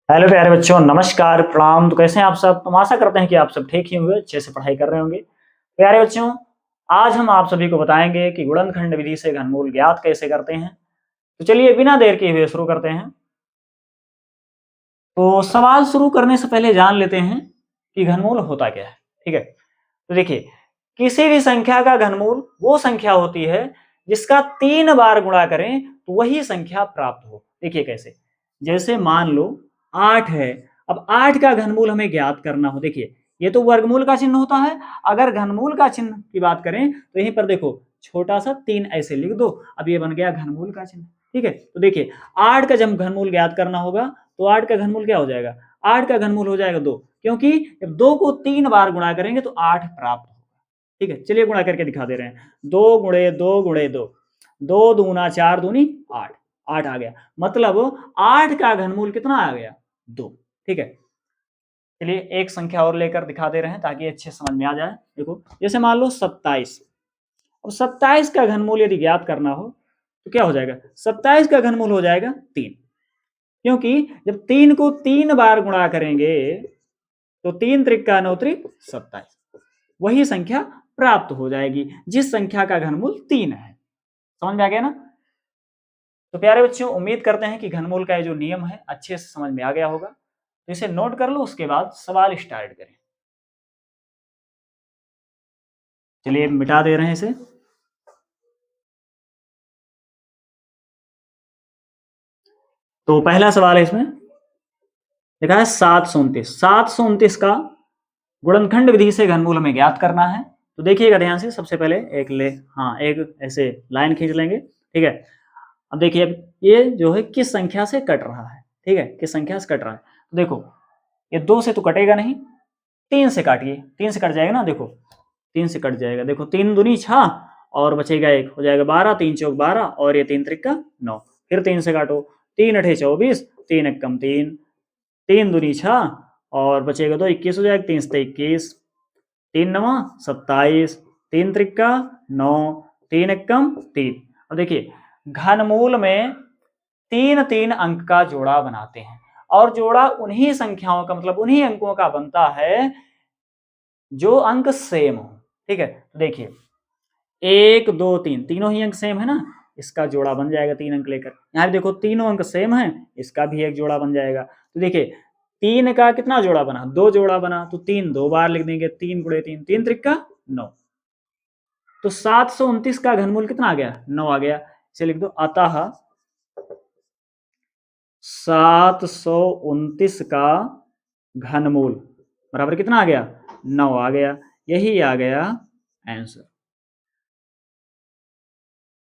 Hello प्यारे बच्चों, नमस्कार, प्रणाम। तो कैसे हैं आप सब? तो आशा करते हैं कि आप सब ठीक ही होंगे, अच्छे से पढ़ाई कर रहे होंगे। प्यारे बच्चों, आज हम आप सभी को बताएंगे कि गुणनखंड विधि से घनमूल ज्ञात कैसे करते हैं। तो चलिए बिना देर किए हुए शुरू करते हैं। तो सवाल शुरू करने से पहले जान लेते हैं कि घनमूल होता क्या है। ठीक है, तो देखिए, किसी भी संख्या का घनमूल वो संख्या होती है जिसका 3 बार गुणा करें तो वही संख्या प्राप्त हो। देखिए कैसे, जैसे मान लो 8 है। अब 8 का घनमूल हमें ज्ञात करना हो। देखिए, ये तो वर्गमूल का चिन्ह होता है। अगर घनमूल का चिन्ह की बात करें तो यहीं पर देखो, छोटा सा 3 ऐसे लिख दो। अब ये बन गया घनमूल का चिन्ह। ठीक है, तो देखिए 8 का जब घनमूल ज्ञात करना होगा तो 8 का घनमूल क्या हो जाएगा? 8 का घनमूल हो जाएगा 2, क्योंकि जब 2 को 3 बार गुणा करेंगे तो 8 प्राप्त होगा। ठीक है, चलिए गुणा करके दिखा दे रहे हैं। 2 गुणे 2 गुणे 2, 2 दूना 4 दूनी 8, 8 आ गया। मतलब 8 का घनमूल कितना आ गया? 2। ठीक है, चलिए एक संख्या और लेकर दिखा दे रहे हैं ताकि अच्छे समझ में आ जाए। देखो, जैसे मान लो 27। अब 27 का घनमूल यदि ज्ञात करना हो तो क्या हो जाएगा? 27 का घनमूल हो जाएगा 3, क्योंकि जब 3 को 3 बार गुणा करेंगे तो 3 त्रिका 9 त्रिक 27, वही संख्या प्राप्त हो जाएगी जिस संख्या का घनमूल 3 है। समझ में आ गया ना? तो प्यारे बच्चों, उम्मीद करते हैं कि घनमूल का ये जो नियम है अच्छे से समझ में आ गया होगा। तो इसे नोट कर लो, उसके बाद सवाल स्टार्ट करें। चलिए मिटा दे रहे हैं इसे। तो पहला सवाल है, इसमें लिखा है 729। 729 का गुणनखंड विधि से घनमूल हमें ज्ञात करना है। तो देखिएगा ध्यान से, सबसे पहले एक ऐसे लाइन खींच लेंगे। ठीक है, अब देखिए, अब ये जो है किस संख्या से कट रहा है। ठीक है, किस संख्या से कट रहा है। तो देखो, ये 2 से तो कटेगा नहीं, 3 से काटिए। 3 से कट जाएगा ना, देखो 3 से कट जाएगा। देखो 3 दूनी 6 और बचेगा 1, हो जाएगा 12, 3 चौक 12 और ये 3 त्रिक का 9। फिर 3 से काटो, 3 अठे 24, 3 एकम 3, 3 दूनी 6 और बचेगा 2, 21 हो जाएगा। 3 से 21, 3 नवा 27, 3 त्रिका 9, 3 एकम 3। अब देखिए, घनमूल में 3 अंक का जोड़ा बनाते हैं, और जोड़ा उन्हीं संख्याओं का, मतलब उन्हीं अंकों का बनता है जो अंक सेम हो। ठीक है, तो देखिए 1 2 3 तीनों ही अंक सेम है ना, इसका जोड़ा बन जाएगा 3 अंक लेकर। यहाँ देखो तीनों अंक सेम है, इसका भी एक जोड़ा बन जाएगा। तो देखिए 3 का कितना जोड़ा बना? 2 जोड़ा बना, तो 3 2 बार लिख देंगे। 3 गुणे 3, 3 त्रिक का 9। तो 729 का घनमूल कितना आ गया? 9 आ गया। इसे लिख दो, अतः 729 का घनमूल बराबर कितना आ गया? 9 आ गया। यही आ गया आंसर।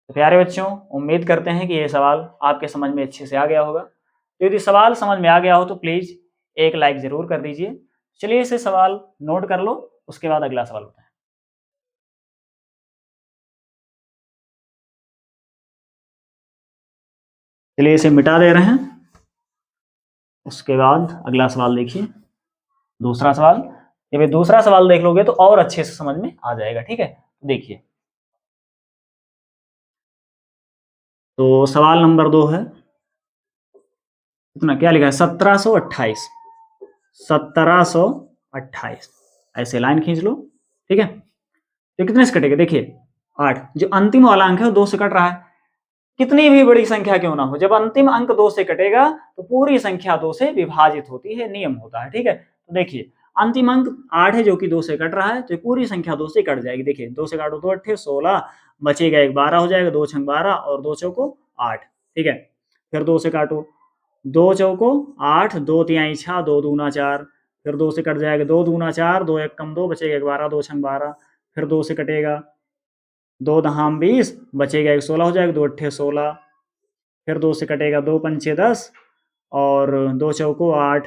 तो प्यारे बच्चों, उम्मीद करते हैं कि ये सवाल आपके समझ में अच्छे से आ गया होगा। तो यदि सवाल समझ में आ गया हो तो प्लीज एक लाइक जरूर कर दीजिए। चलिए इसे सवाल नोट कर लो, उसके बाद अगला सवाल होता है। चलिए इसे मिटा दे रहे हैं, उसके बाद अगला सवाल देखिए। दूसरा सवाल, जब ये दूसरा सवाल देख लोगे तो और अच्छे से समझ में आ जाएगा। ठीक है, देखिए, तो सवाल नंबर 2 है, इतना क्या लिखा है? 1728, 1728 ऐसे लाइन खींच लो। ठीक है, तो कितने से कटेगा? देखिए 8, जो अंतिम वाला अंक है वो 2 से कट रहा है। कितनी भी बड़ी संख्या क्यों ना हो, जब अंतिम अंक 2 से कटेगा तो पूरी संख्या 2 से विभाजित होती है, नियम होता है। ठीक है, तो देखिए अंतिम अंक 8 है जो कि 2 से कट रहा है, तो पूरी संख्या 2 से कट जाएगी। देखिए 2 से काटो, 2 अट्ठे 16, बचेगा 1, 12 हो जाएगा। 2 छंग 12 और 2 चौको 8। ठीक है, फिर 2 से काटो, 2 चौको 8, 2 तिहाई 6, 2 दूना 4, फिर 2 से कट जाएगा। 2 दूना 4, 2 एक कम 2, बचेगा 12, 2 छंग 12, फिर 2 से कटेगा। 2 दहाम 20, बचेगा 1, 16 हो जाएगा। 2 अट्ठे 16, फिर 2 से कटेगा। 2 पंचे 10 और 2 चौको 8,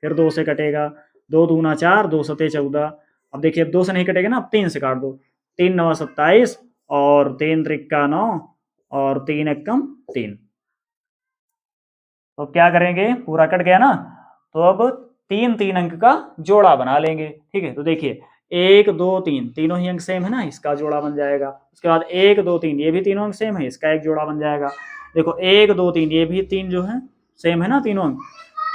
फिर 2 से कटेगा। 2 दूना 4, 2 सते 14। अब देखिए, अब 2 से नहीं कटेगा ना, अब 3 से काट दो। 3 नवा 27 और 3 त्रिक्का 9 और 3 एकम 3। तो क्या करेंगे? पूरा कट गया ना, तो अब 3 अंक का जोड़ा बना लेंगे। ठीक है, तो देखिए 1 2 3 तीनों ही अंक सेम है ना, इसका जोड़ा बन जाएगा। उसके बाद 1 2 3 ये भी तीनों अंक सेम है, इसका एक जोड़ा बन जाएगा। देखो 1 2 3 ये भी 3 जो है सेम है ना, तीनों अंक,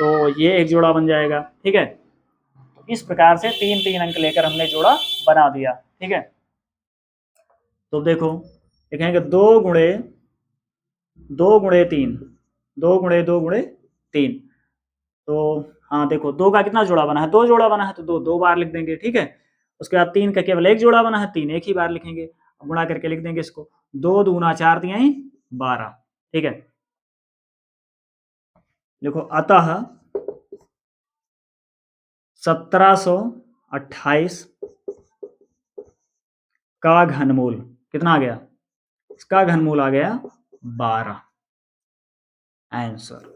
तो ये एक जोड़ा बन जाएगा। ठीक है, तो इस प्रकार से 3-3 अंक लेकर हमने जोड़ा बना दिया। ठीक है, तो देखो लिखेंगे 2 गुणे 3, 2 गुणे 3। तो हाँ देखो 2 का कितना जोड़ा बना है, 2 जोड़ा बना है, तो 2 बार लिख देंगे। ठीक है, उसके बाद 3 का केवल एक जोड़ा बना है, 3 एक ही बार लिखेंगे। गुणा करके लिख देंगे इसको, 2 दूना 4 तिहाई 12। ठीक है, देखो अतः 1728 का घनमूल कितना आ गया, इसका घनमूल आ गया 12। आंसर।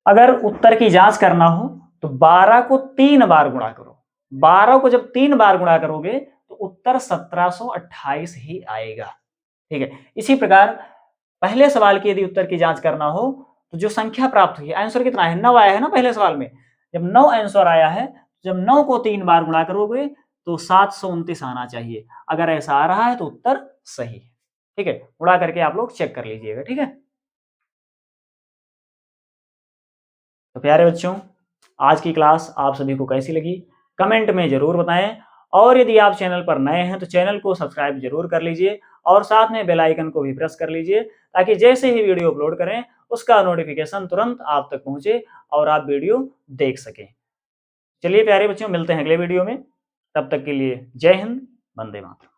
अगर उत्तर की जांच करना हो तो 12 को 3 बार गुणा करो। 12 को जब 3 बार गुणा करोगे तो उत्तर 1728 ही आएगा। ठीक है, इसी प्रकार पहले सवाल की यदि उत्तर की जांच करना हो तो जो संख्या प्राप्त हुई, आंसर कितना है, 9 आया है ना पहले सवाल में। जब 9 आंसर आया है, जब 9 को 3 बार गुणा करोगे तो 729 आना चाहिए। अगर ऐसा आ रहा है तो उत्तर सही है। ठीक है, गुणा करके आप लोग चेक कर लीजिएगा। ठीक है, तो प्यारे बच्चों, आज की क्लास आप सभी को कैसी लगी कमेंट में जरूर बताएं, और यदि आप चैनल पर नए हैं तो चैनल को सब्सक्राइब जरूर कर लीजिए और साथ में बेल आइकन को भी प्रेस कर लीजिए, ताकि जैसे ही वीडियो अपलोड करें उसका नोटिफिकेशन तुरंत आप तक पहुंचे और आप वीडियो देख सकें। चलिए प्यारे बच्चों, मिलते हैं अगले वीडियो में। तब तक के लिए जय हिंद, वंदे मातरम।